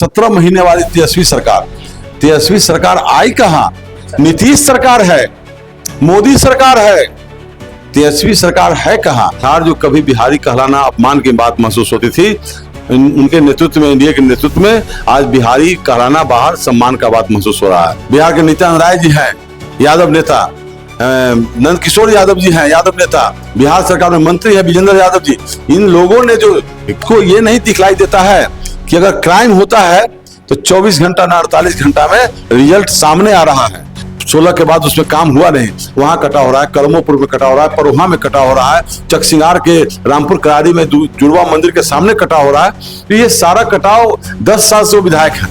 17 महीने वाली तेजस्वी सरकार आई कहां? नीतीश सरकार है, मोदी सरकार है, तेजस्वी सरकार है कहां? बिहार जो कभी बिहारी कहलाना अपमान की बात महसूस होती थी, उनके नेतृत्व में, इंडिया के नेतृत्व में आज बिहारी कहलाना बाहर सम्मान का बात महसूस हो रहा है। बिहार के नित्यानंद राय जी हैं, यादव नेता, नंद किशोर यादव जी हैं, यादव नेता, बिहार सरकार में मंत्री है विजेंद्र यादव जी। इन लोगों ने जो को ये नहीं दिखलाई देता है कि अगर क्राइम होता है तो 24 घंटा ना 48 घंटा में रिजल्ट सामने आ रहा है। 16 के बाद उसमें काम हुआ नहीं, वहां कटा हो रहा है, करमोपुर में कटा हो रहा है, परोहा में कटा हो रहा है, चकसिंगार के रामपुर करारी में जुड़वा मंदिर के सामने कटा हो रहा है। तो ये सारा कटाव 10 साल से वो विधायक है।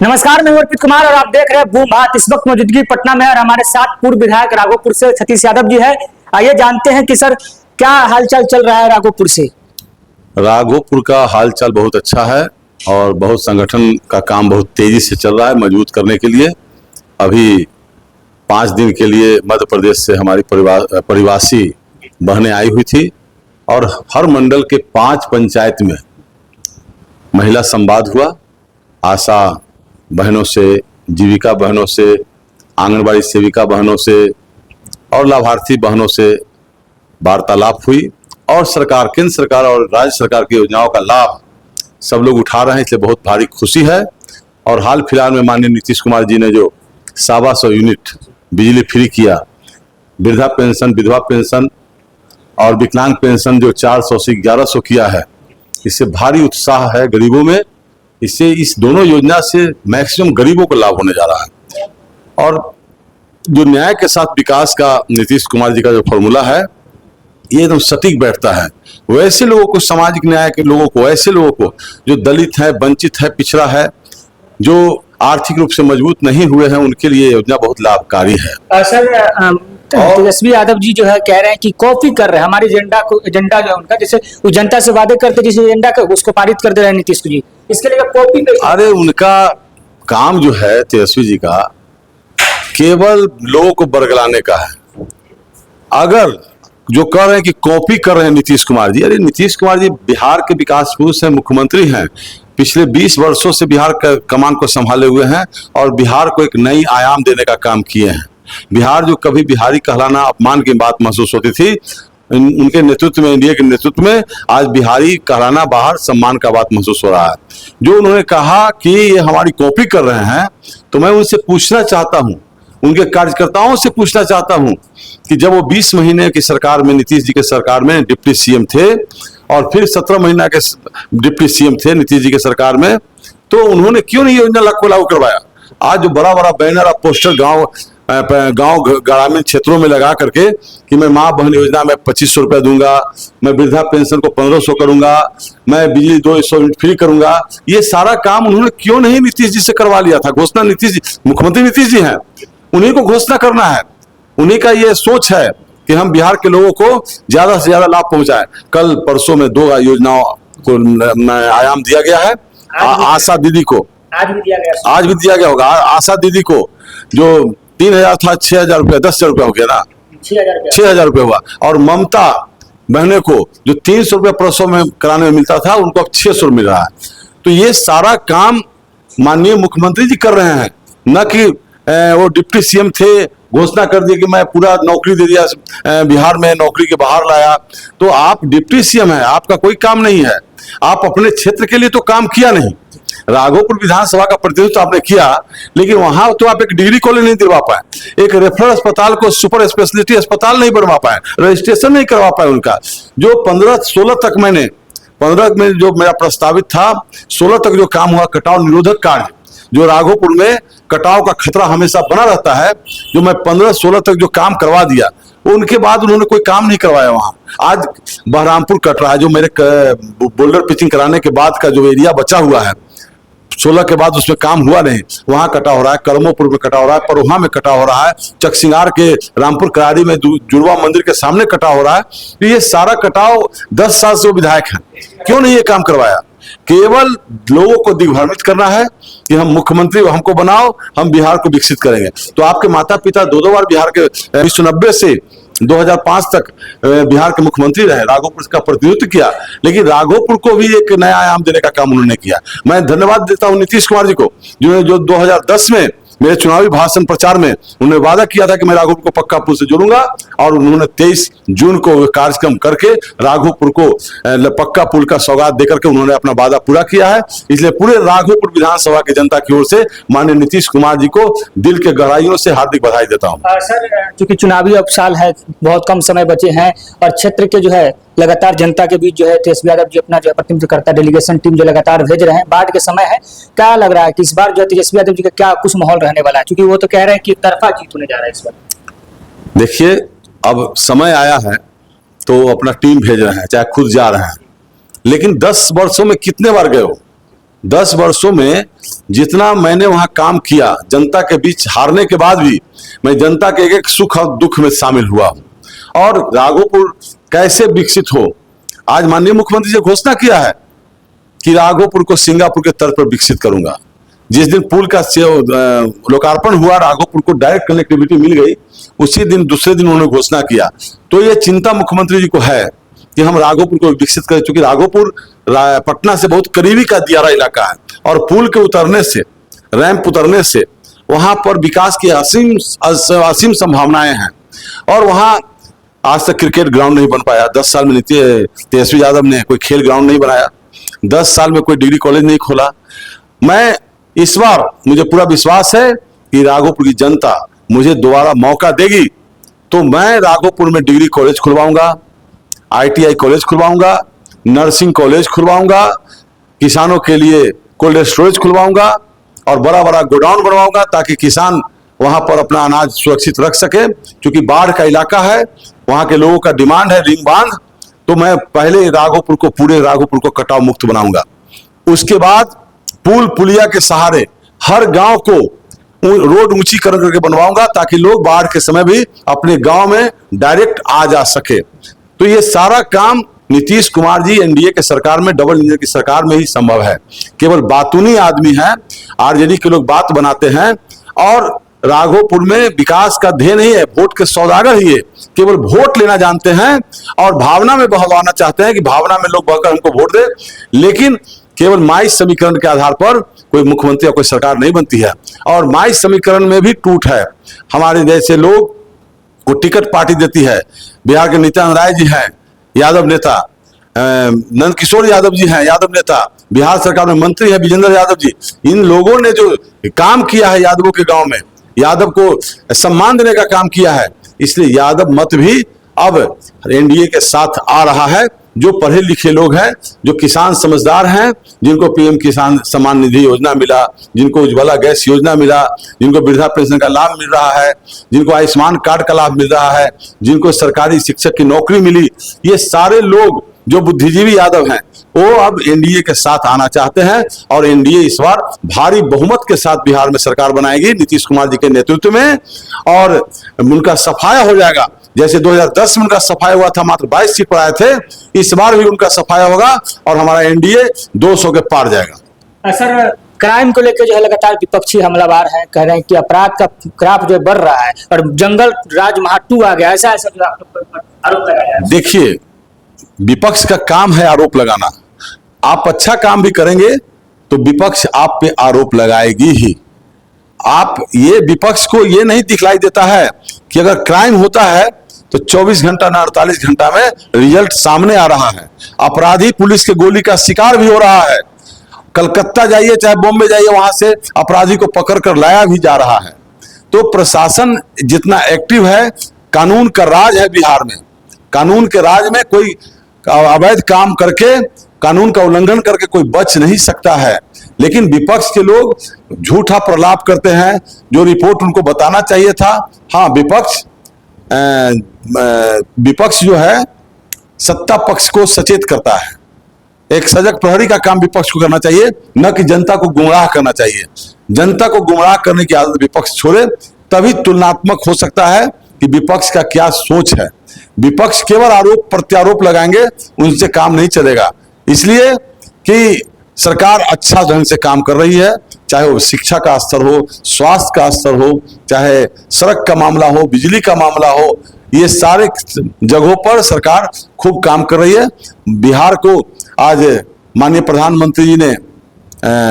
नमस्कार, मैं अर्पित कुमार और आप देख रहे हैं बूम बात। इस वक्त मौजूदगी पटना में और हमारे साथ पूर्व विधायक राघोपुर से सतीश यादव जी है। आइए जानते हैं कि सर क्या हालचाल चल रहा है राघोपुर से। राघोपुर का हालचाल बहुत अच्छा है और बहुत संगठन का काम बहुत तेजी से चल रहा है मजबूत करने के लिए। अभी 5 दिन के लिए मध्य प्रदेश से हमारी परिवासी बहनें आई हुई थी और हर मंडल के 5 पंचायत में महिला संवाद हुआ। आशा बहनों से, जीविका बहनों से, आंगनबाड़ी सेविका बहनों से और लाभार्थी बहनों से वार्तालाप हुई और सरकार, केंद्र सरकार और राज्य सरकार की योजनाओं का लाभ सब लोग उठा रहे हैं, इसलिए बहुत भारी खुशी है। और हाल फिलहाल में माननीय नीतीश कुमार जी ने जो 125 यूनिट बिजली फ्री किया, वृद्धा पेंशन, विधवा पेंशन और विकलांग पेंशन जो 400 से 1100 किया है, इससे भारी उत्साह है गरीबों में। इससे इस दोनों योजना से मैक्सिमम गरीबों को लाभ होने जा रहा है। और जो न्याय के साथ विकास का नीतीश कुमार जी का जो फॉर्मूला है, ये एकदम सटीक बैठता है। वैसे लोगों को, सामाजिक न्याय के लोगों को, ऐसे लोगों को जो दलित है, वंचित है, पिछड़ा है, जो आर्थिक रूप से मजबूत नहीं हुए हैं, उनके लिए योजना बहुत लाभकारी है। सर तेजस्वी यादव जी जो है कह रहे हैं कि कॉपी कर रहे हैं हमारे एजेंडा जो है उनका, जैसे वो जनता से वादे करते जिस एजेंडा का उसको पारित कर दे रहे हैं नीतीश जी, इसके लिए कॉपी। अरे उनका काम जो है तेजस्वी जी का केवल लोगों को बरगलाने का है। अगर जो कह रहे हैं कि कॉपी कर रहे हैं नीतीश कुमार जी, अरे नीतीश कुमार जी बिहार के विकास पुरुष हैं, मुख्यमंत्री हैं, पिछले 20 वर्षों से बिहार का कमान को संभाले हुए हैं और बिहार को एक नई आयाम देने का काम किए हैं। बिहार जो कभी बिहारी कहलाना अपमान की बात महसूस होती थी, उनके नेतृत्व में, इंडिया के नेतृत्व में आज बिहारी कहलाना बाहर सम्मान का बात महसूस हो रहा है। जो उन्होंने कहा कि ये हमारी कॉपी कर रहे हैं, तो मैं उनसे पूछना चाहता हूं, उनके कार्यकर्ताओं से पूछना चाहता हूं कि जब वो 20 महीने की सरकार में, नीतीश जी के सरकार में डिप्टी सीएम थे और फिर 17 महीना के डिप्टी सीएम थे नीतीश जी के सरकार में, तो उन्होंने क्यों नहीं योजना को लागू करवाया? आज जो बड़ा बड़ा बैनर और पोस्टर गांव ग्रामीण क्षेत्रों में लगा करके कि मैं माँ बहन योजना में 2500 रुपया दूंगा, मैं वृद्धा पेंशन को 1500 करूंगा, मैं बिजली 200 यूनिट फ्री करूंगा, ये सारा काम उन्होंने क्यों नहीं नीतीश जी से करवा लिया था? घोषणा नीतीश जी, मुख्यमंत्री नीतीश जी हैं, उन्हीं को घोषणा करना है। उन्हीं का ये सोच है कि हम बिहार के लोगों को ज्यादा से ज्यादा लाभ पहुंचाएं। कल परसों में 2 योजनाओं को आयाम दिया गया है। आशा दीदी को आज भी दिया गया होगा। आशा दीदी को जो 3000 था, 6000 रुपया, 10,000 रुपया हो गया ना, 6000 रुपया हुआ। और ममता बहने को जो 300 रुपया प्रसव में कराने में मिलता था, उनको अब 600 मिल रहा है। तो ये सारा काम माननीय मुख्यमंत्री जी कर रहे हैं, न कि वो डिप्टी सीएम थे, घोषणा कर दी कि मैं पूरा नौकरी दे दिया, बिहार में नौकरी के बाहर लाया। तो आप डिप्टी सीएम हैं, आपका कोई काम नहीं है, आप अपने क्षेत्र के लिए तो काम किया नहीं। राघोपुर विधानसभा का प्रतिनिधित्व आपने किया, लेकिन वहां तो आप एक डिग्री कॉलेज नहीं दिलवा पाए, एक रेफरल अस्पताल को सुपर स्पेशलिटी अस्पताल नहीं बनवा पाए, रजिस्ट्रेशन नहीं करवा पाए उनका। जो 15-16 तक मैंने 15 में जो मेरा प्रस्तावित था, 16 तक जो काम हुआ कटाव निरोधक कार्य, जो राघोपुर में कटाव का खतरा हमेशा बना रहता है, जो मैं 15-16 तक जो काम करवा दिया, उनके बाद उन्होंने कोई काम नहीं करवाया वहां। आज बहरामपुर कट रहा है, जो मेरे बोल्डर पिचिंग कराने के बाद का जो एरिया बचा हुआ है, 16 के बाद उसमें काम हुआ नहीं, वहां कटा हो रहा है, करमोपुर में कटा हो रहा है, परोहा में कटा हो रहा है, चकसिंगार के रामपुर करारी में जुड़वा मंदिर के सामने कटा हो रहा है। तो ये सारा कटाव 10 साल से वो विधायक हैं, क्यों नहीं ये काम करवाया? केवल लोगों को दिग्भ्रमित करना है कि हम मुख्यमंत्री हमको बनाओ, हम बिहार को विकसित करेंगे। तो आपके माता पिता 2 बार बिहार के 1990 से 2005 तक बिहार के मुख्यमंत्री रहे, राघोपुर का प्रतिनिधित्व किया, लेकिन राघोपुर को भी एक नया आयाम देने का काम उन्होंने किया। मैं धन्यवाद देता हूं नीतीश कुमार जी को, जिन्होंने जो 2010 में मेरे चुनावी भाषण प्रचार में उन्होंने वादा किया था कि मैं राघोपुर को पक्का पुल से जोड़ूंगा, और उन्होंने 23 जून को कार्यक्रम करके राघोपुर को पक्का पुल का सौगात देकर के उन्होंने अपना वादा पूरा किया है। इसलिए पूरे राघोपुर विधानसभा की जनता की ओर से माननीय नीतीश कुमार जी को दिल के गहराइयों से हार्दिक बधाई देता हूं। सर, क्योंकि चुनावी अब साल है, बहुत कम समय बचे हैं और क्षेत्र के जो है लगातार जनता के बीच जो है तेजस्वी यादव जी अपना जो है प्रतिनिधित्व करता है, डेलीगेशन टीम जो लगातार भेज रहे हैं, बाढ़ के समय है, क्या लग रहा है कि इस बार जो है तेजस्वी यादव जी का क्या कुछ माहौल रहने वाला है, क्योंकि वो तो कह रहे हैं कि तरफा जीत होने जा रहा है इस बार। देखिए, अब समय आया है तो अपना टीम भेज रहे हैं, चाहे खुद जा रहे हैं, लेकिन 10 वर्षों में कितने बार गए हो? 10 वर्षों में जितना मैंने वहां काम किया, जनता के बीच हारने के बाद भी मैं जनता के एक सुख और दुख में शामिल हुआ हूं। और राघोपुर कैसे विकसित हो, आज माननीय मुख्यमंत्री जी घोषणा किया है कि राघोपुर को सिंगापुर के तर्ज पर विकसित करूंगा। जिस दिन पुल का लोकार्पण हुआ, राघोपुर को डायरेक्ट कनेक्टिविटी मिल गई, उसी दिन दूसरे दिन उन्होंने घोषणा किया। तो ये चिंता मुख्यमंत्री जी को है कि हम राघोपुर को विकसित करें, क्योंकि राघोपुर पटना से बहुत करीबी का दियारा इलाका है, और पुल के उतरने से, रैंप उतरने से वहां पर विकास की असीम संभावनाएं हैं। और वहां आज तक क्रिकेट ग्राउंड नहीं बन पाया, 10 साल में तेजस्वी यादव ने कोई खेल ग्राउंड नहीं बनाया, 10 साल में कोई डिग्री कॉलेज नहीं खोला। मैं इस बार, मुझे पूरा विश्वास है कि राघोपुर की जनता मुझे दोबारा मौका देगी, तो मैं राघोपुर में डिग्री कॉलेज खुलवाऊंगा, ITI कॉलेज खुलवाऊंगा, नर्सिंग कॉलेज खुलवाऊंगा, किसानों के लिए कोल्ड स्टोरेज खुलवाऊंगा और बड़ा बड़ा गोडाउन बनवाऊंगा, ताकि किसान वहां पर अपना अनाज सुरक्षित रख सके। क्योंकि बाढ़ का इलाका है, वहां के लोगों का डिमांड है रिंग बांध, तो मैं पहले राघोपुर को, पूरे राघोपुर को कटाव मुक्त बनाऊंगा। उसके बाद पुल पुलिया के सहारे हर गांव को रोड ऊंची करके बनवाऊंगा, ताकि लोग बाढ़ के समय भी अपने गांव में डायरेक्ट आ जा सके। तो ये सारा काम नीतीश कुमार जी एनडीए के सरकार में, डबल इंजन की सरकार में ही संभव है। केवल बातूनी आदमी है, आरजेडी के लोग बात बनाते हैं, और राघोपुर में विकास का ध्येय नहीं है, वोट के सौदागर ही है, केवल वोट लेना जानते हैं और भावना में बहलाना चाहते हैं कि भावना में लोग बहकर हमको वोट दे। लेकिन केवल माई समीकरण के आधार पर कोई मुख्यमंत्री या कोई सरकार नहीं बनती है, और माई समीकरण में भी टूट है। हमारे जैसे लोग को टिकट पार्टी देती है, बिहार के नित्यानंद राय जी हैं यादव नेता, नंद किशोर यादव जी हैं यादव नेता, बिहार सरकार में मंत्री है विजेंद्र यादव जी। इन लोगों ने जो काम किया है यादवों के गांव में, यादव को सम्मान देने का काम किया है, इसलिए यादव मत भी अब एनडीए के साथ आ रहा है। जो पढ़े लिखे लोग हैं, जो किसान समझदार हैं, जिनको पीएम किसान सम्मान निधि योजना मिला, जिनको उज्ज्वला गैस योजना मिला, जिनको वृद्धा पेंशन का लाभ मिल रहा है, जिनको आयुष्मान कार्ड का लाभ मिल रहा है, जिनको सरकारी शिक्षक की नौकरी मिली, ये सारे लोग जो बुद्धिजीवी यादव हैं, वो अब एनडीए के साथ आना चाहते हैं। और एनडीए इस बार भारी बहुमत के साथ बिहार में सरकार बनाएगी नीतीश कुमार जी के नेतृत्व में, और उनका सफाया हो जाएगा। जैसे 2010 में उनका सफाया हुआ था, मात्र 22 सीट पर आए थे, इस बार भी उनका सफाया होगा और हमारा एनडीए 200 के पार जाएगा। सर, क्राइम को लेकर जो है लगातार विपक्षी हमलावर हैं, कह रहे हैं कि अपराध का ग्राफ जो बढ़ रहा है और जंगल राज महाटू आ गया, ऐसा जो आरोप लगाया है। देखिए, विपक्ष का काम है आरोप लगाना। आप अच्छा काम भी करेंगे तो विपक्ष आप पे आरोप लगाएगी ही। आप ये विपक्ष को ये नहीं दिखलाई देता है कि अगर क्राइम होता है तो 24 घंटा ना 48 घंटा में रिजल्ट सामने आ रहा है। अपराधी पुलिस के गोली का शिकार भी हो रहा है। कलकत्ता जाइए चाहे बॉम्बे जाइए, वहां से अपराधी को पकड़ कर लाया भी जा रहा है। तो प्रशासन जितना एक्टिव है, कानून का राज है बिहार में। कानून के राज में कोई अवैध काम करके, कानून का उल्लंघन करके कोई बच नहीं सकता है। लेकिन विपक्ष के लोग झूठा प्रलाप करते हैं, जो रिपोर्ट उनको बताना चाहिए था। हाँ, विपक्ष जो है सत्ता पक्ष को सचेत करता है। एक सजग प्रहरी का काम विपक्ष को करना चाहिए, न कि जनता को गुमराह करना चाहिए। जनता को गुमराह करने की आदत विपक्ष छोड़े, तभी तुलनात्मक हो सकता है कि विपक्ष का क्या सोच है। विपक्ष केवल आरोप प्रत्यारोप लगाएंगे, उनसे काम नहीं चलेगा। इसलिए कि सरकार अच्छा ढंग से काम कर रही है, चाहे वो शिक्षा का स्तर हो, स्वास्थ्य का स्तर हो, चाहे सड़क का मामला हो, बिजली का मामला हो, ये सारे जगहों पर सरकार खूब काम कर रही है। बिहार को आज माननीय प्रधानमंत्री जी ने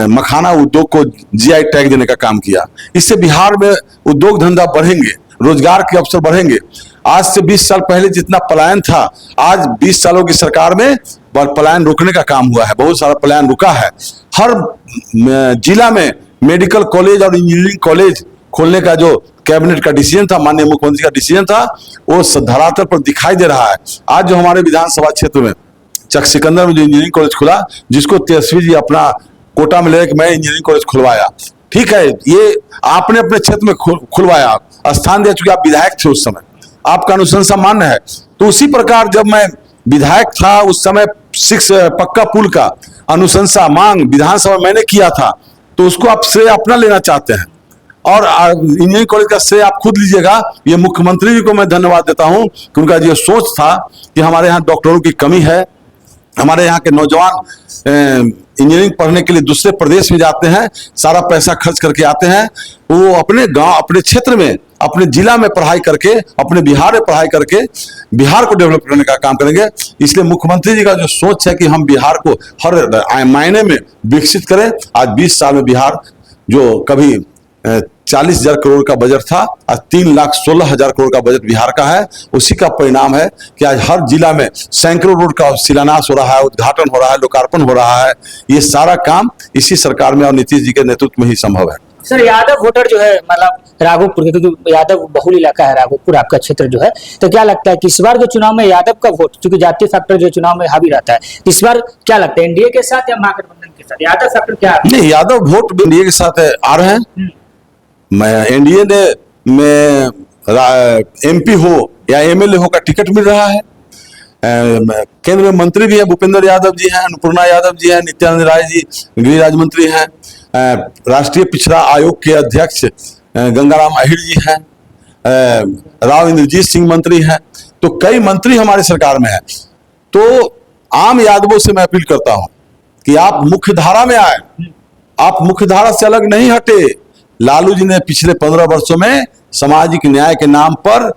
मखाना उद्योग को जीआई टैग देने का काम किया। इससे बिहार में उद्योग धंधा बढ़ेंगे, रोजगार के अवसर बढ़ेंगे। आज से 20 साल पहले जितना पलायन था, आज 20 सालों की सरकार में पलायन रोकने का काम हुआ है। बहुत सारा पलायन रुका है। हर जिला में मेडिकल कॉलेज और इंजीनियरिंग कॉलेज खोलने का जो कैबिनेट का डिसीजन था, माननीय मुख्यमंत्री का डिसीजन था, वो धरातल पर दिखाई दे रहा है। आज जो हमारे विधानसभा क्षेत्र में चक सिकंदर में जो इंजीनियरिंग कॉलेज खुला, जिसको तेजस्वी जी अपना कोटा में ले कि मैं इंजीनियरिंग कॉलेज खुलवाया, ठीक है, ये आपने अपने क्षेत्र में खुलवाया, स्थान दिया, चूंकि आप विधायक थे उस समय, आपका अनुशंसा मान्य है। तो उसी प्रकार जब मैं विधायक था उस समय 6 पक्का पुल का अनुशंसा मांग विधानसभा मैंने किया था, तो उसको आप श्रेय अपना लेना चाहते हैं और इंजीनियरिंग कॉलेज का श्रेय आप खुद लीजिएगा। ये मुख्यमंत्री जी को मैं धन्यवाद देता हूं कि उनका जो सोच था कि हमारे यहाँ डॉक्टरों की कमी है, हमारे यहाँ के नौजवान इंजीनियरिंग पढ़ने के लिए दूसरे प्रदेश में जाते हैं, सारा पैसा खर्च करके आते हैं, वो अपने गांव, अपने क्षेत्र में, अपने जिला में पढ़ाई करके, अपने बिहार में पढ़ाई करके बिहार को डेवलप करने का काम करेंगे। इसलिए मुख्यमंत्री जी का जो सोच है कि हम बिहार को हर मायने में विकसित करें। आज 20 साल में बिहार जो कभी 40,000 करोड़ का बजट था, आज 3,16,000 करोड़ का बजट बिहार का है। उसी का परिणाम है कि आज हर जिला में सैकड़ों रोड का शिलान्यास हो रहा है, उद्घाटन हो रहा है, लोकार्पण हो रहा है। ये सारा काम इसी सरकार में और नीतीश जी के नेतृत्व में ही संभव है। सर, यादव वोटर जो है मतलब राघोपुर के, क्योंकि यादव बहुल इलाका है राघोपुर आपका क्षेत्र जो है, तो क्या लगता है कि इस बार जो चुनाव में यादव का वोट, चूंकि जातीय फैक्टर जो चुनाव में हावी रहता है, इस बार क्या लगता है एनडीए के साथ या महागठबंधन के साथ यादव फैक्टर क्या है? नहीं, यादव वोट एनडीए के साथ आ रहे हैं। मैं एनडीए में एमपी हो या एमएलए हो का टिकट मिल रहा है। केंद्र में मंत्री भी है, भूपेंद्र यादव जी हैं, अन्नपूर्णा यादव जी हैं, नित्यानंद राय जी गृह राज्य मंत्री हैं, राष्ट्रीय पिछड़ा आयोग के अध्यक्ष गंगाराम अहिर जी हैं, राव इंद्रजीत सिंह मंत्री हैं। तो कई मंत्री हमारी सरकार में हैं। तो आम यादवों से मैं अपील करता हूं कि आप मुख्य धारा में आए, आप मुख्य धारा से अलग नहीं हटे। लालू जी ने पिछले 15 वर्षों में सामाजिक न्याय के नाम पर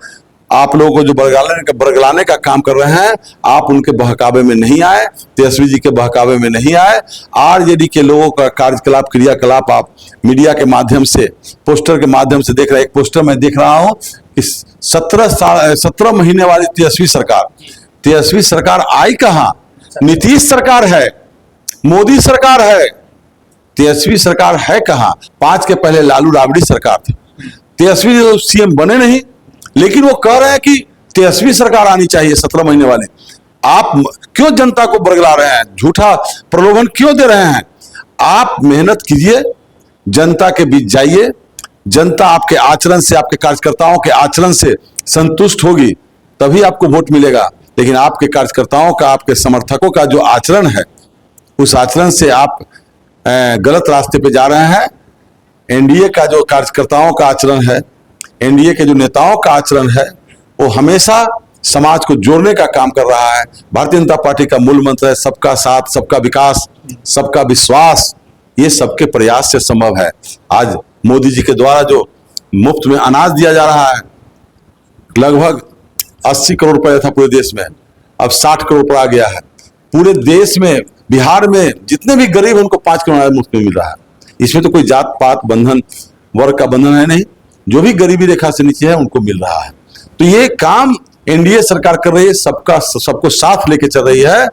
आप लोगों को जो बरगलाने का काम कर रहे हैं, आप उनके बहकावे में नहीं आए, तेजस्वी जी के बहकावे में नहीं आए। आरजेडी के लोगों का कार्यकलाप, क्रियाकलाप आप मीडिया के माध्यम से, पोस्टर के माध्यम से देख रहे हैं। एक पोस्टर में देख रहा हूं कि 17 महीने वाली तेजस्वी सरकार आई कहां? नीतीश सरकार है, मोदी सरकार है, तेजस्वी सरकार है कहां? 5 के पहले लालू राबड़ी सरकार थी। तेजस्वी तो सीएम बने नहीं, लेकिन वो कह रहे हैं कि तेजस्वी सरकार आनी चाहिए 17 महीने वाली। आप क्यों जनता को बरगला रहे हैं? झूठा प्रलोभन क्यों दे रहे हैं? आप मेहनत कीजिए, जनता के बीच जाइए, जनता आपके आचरण से, आपके कार्यकर्ताओं के आचरण से संतुष्ट होगी, तभी आपको वोट मिलेगा। लेकिन आपके कार्यकर्ताओं का, आपके समर्थकों का जो आचरण है, उस आचरण से आप गलत रास्ते पे जा रहे हैं। एनडीए का जो कार्यकर्ताओं का आचरण है, एनडीए के जो नेताओं का आचरण है, वो हमेशा समाज को जोड़ने का काम कर रहा है। भारतीय जनता पार्टी का मूल मंत्र है सबका साथ, सबका विकास, सबका विश्वास। ये सबके प्रयास से संभव है। आज मोदी जी के द्वारा जो मुफ्त में अनाज दिया जा रहा है, लगभग 80 करोड़ रुपए था पूरे देश में, अब 60 करोड़ पर आ गया है। पूरे देश में, बिहार में जितने भी गरीब हैं उनको 5 करोड़ अनाज मुफ्त में मिल रहा है। इसमें तो कोई जात पात बंधन, वर्ग का बंधन है नहीं, जो भी गरीबी रेखा से नीचे है उनको मिल रहा है। तो ये काम एनडीए सरकार कर रही है, सबको साथ लेके चल रही है।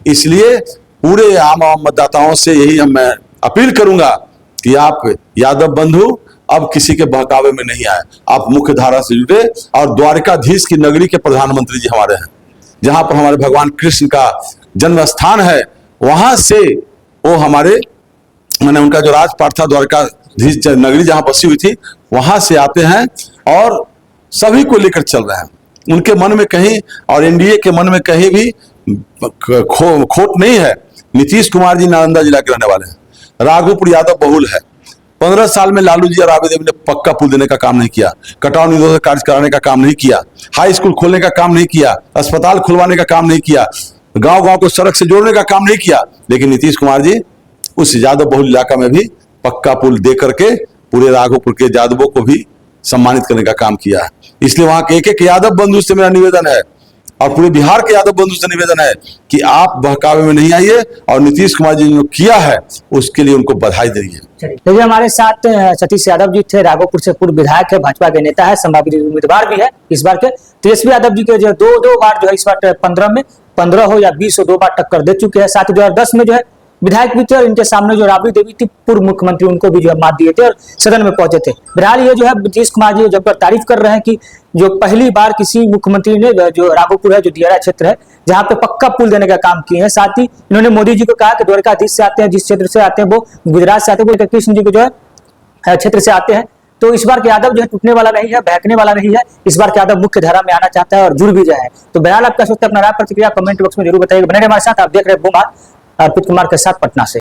इसलिए पूरे आम मतदाताओं से यही मैं अपील करूंगा कि आप यादव बंधु अब किसी के बहकावे में नहीं आए, आप मुख्य धारा से जुड़े। और द्वारकाधीश की नगरी के प्रधानमंत्री जी हमारे हैं, जहां पर हमारे भगवान कृष्ण का जन्म स्थान है, वहां से वो हमारे, मैंने उनका जो राजपाट था, द्वारकाधीश नगरी जहां बसी हुई थी, वहां से आते हैं और सभी को लेकर चल रहे हैं। उनके मन में कहीं, और एनडीए के मन में कहीं भी खोट नहीं है। नीतीश कुमार जी नालंदा जिला के रहने वाले हैं, राघोपुर यादव बहुल है। 15 साल में लालू जी और राबड़ी देवी ने पक्का पुल देने का काम नहीं किया, कटाव निरोधक कार्य कराने का काम नहीं किया, हाई स्कूल खोलने का काम नहीं किया, अस्पताल खुलवाने का काम नहीं किया, गांव-गांव को सड़क से जोड़ने का काम नहीं किया। लेकिन नीतीश कुमार जी उस यादव बहुल इलाका में भी पक्का पुल दे करके पूरे राघोपुर के यादवों को भी सम्मानित करने का काम किया है। इसलिए वहां के एक यादव बंधु से मेरा निवेदन है और पूरे बिहार के यादव बंधु से निवेदन है कि आप बहकावे में नहीं आइए और नीतीश कुमार जी ने जो किया है उसके लिए उनको बधाई दीजिए। देखिए हमारे साथ सतीश यादव जी थे, राघोपुर से पूर्व विधायक है, भाजपा के नेता है, संभावित उम्मीदवार भी है इस बार के। तेजस्वी यादव जी के जो दो बार जो है इस बार 15 में 15 हो या 20 हो 2 बार टक्कर दे चुके हैं। साथ ही 2010 में जो है विधायक भी थे और इनके सामने जो राबड़ी देवी थी पूर्व मुख्यमंत्री, उनको भी जो है मात दिए थे और सदन में पहुंचे थे। बहरहाल ये जो है नीतीश कुमार जी जब तारीफ कर रहे हैं कि जो पहली बार किसी मुख्यमंत्री ने जो राघोपुर है, जो दियारा क्षेत्र है, जहां पे पक्का पुल देने का काम किए हैं। साथ ही इन्होंने मोदी जी को कहा कि द्वारकाधीश से आते हैं, जिस क्षेत्र से आते हैं वो गुजरात से आते हैं, वो कृष्ण जी को जो है क्षेत्र से आते हैं। तो इस बार के यादव जो है टूटने वाला नहीं है, बहकने वाला नहीं है। इस बार के यादव मुख्य धारा में आना चाहता है और जुड़ भी जाए। तो बहरहाल आपका सोचते अपना राय प्रतिक्रिया कमेंट बॉक्स में जरूर बताइएगा। बने रहिए हमारे साथ, आप देख रहे हैं बूमर अर्पित कुमार के साथ पटना से।